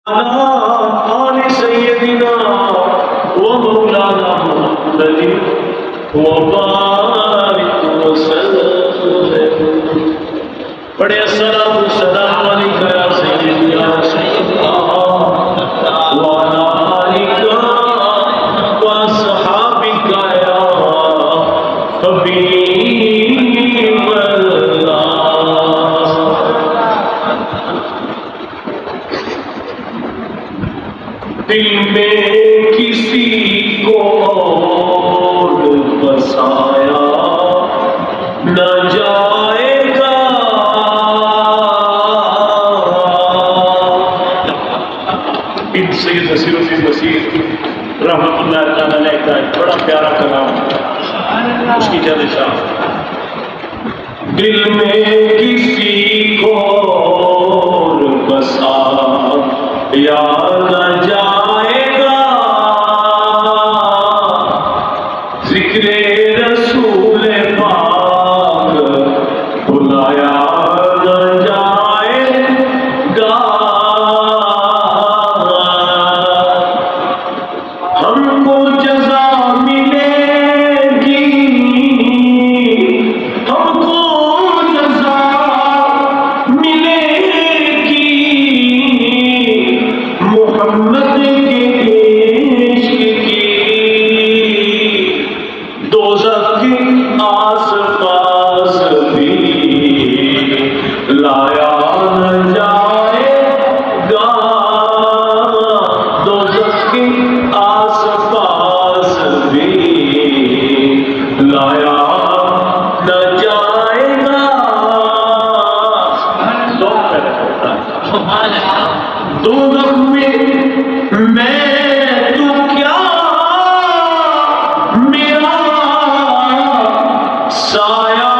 आल सय्यदिना व मौलाना मुहम्मदिन व बारिक वसल्लम। बड़े अस्सलाम सलाम अलैका या सय्यदी या सय्यदा व अला आलिका व असहाबिका या हबीबल्लाह। दिल में किसी को और बसाया न जाएगा। इन सैयद नसीरुद्दीन बशीर रहमतुल्लाह तआला अलैह का एक बड़ा प्यारा कलाम, उसकी जलशान। दिल में किसी को और बसा या न जाएगा, जिक्रे रसूल पाक बुलाया न जाएगा। हमको जज़ा मिलेगी, हमको जज़ा मिलेगी मोहम्मद के इश्क की। दोज़ख के आस-पास भी लाया न जाएगा, दोज़ख के आस-पास भी लाया न जाएगा। दोज़ख में मैं तू क्या, मेरा साया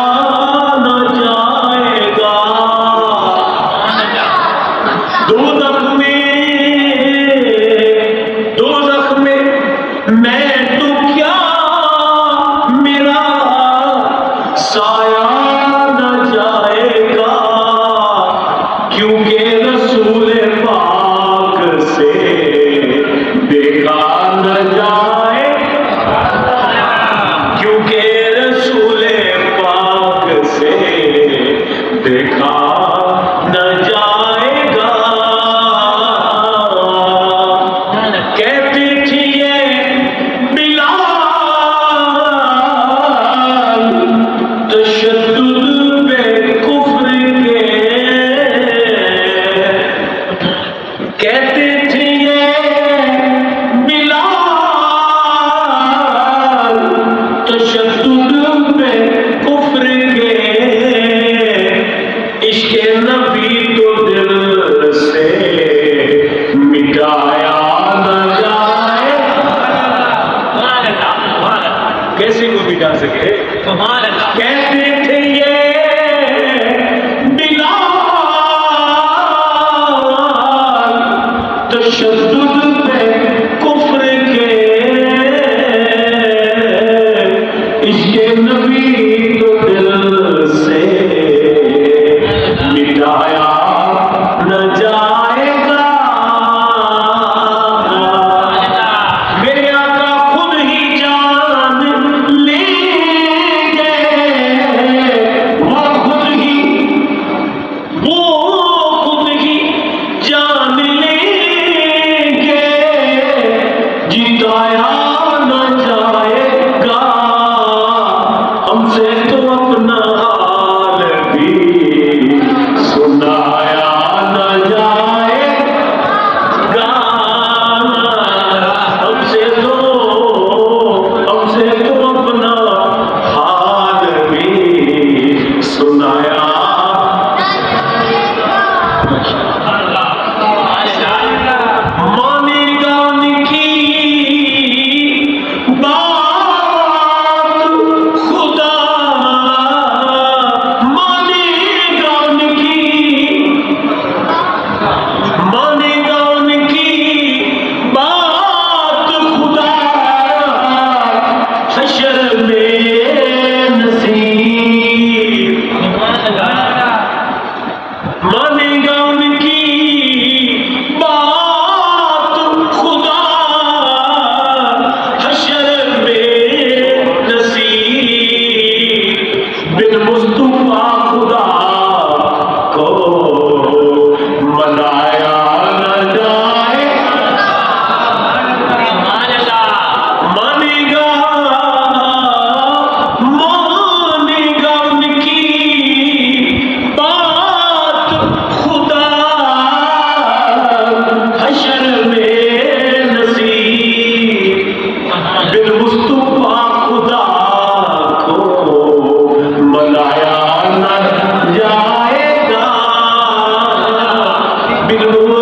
न जाएगा। दोज़ख में मैं तू क्या, मेरा साया न जाएगा, क्योंकि रसूल पाक से देखा न जाएगा, क्योंकि रसूल पाक से देखा न जाएगा। कहती थी ये बिलाल तशद्दुद पे कुफ्र के, कहती थी ये बिलाल तशद्दुद पे कुफ्र के। इश्क़े नबी तो दिल से मिटाया न जाए। कैसे को मिटा सके? कहते थे ये बिलाल तशद्दुद पे कुफ्र के, इश्क़े नबी तो दिल से मिटाया न जाएगा। मेरे आका खुद ही जान लेंगे, वो खुद ही जान लेंगे। ไม่รู้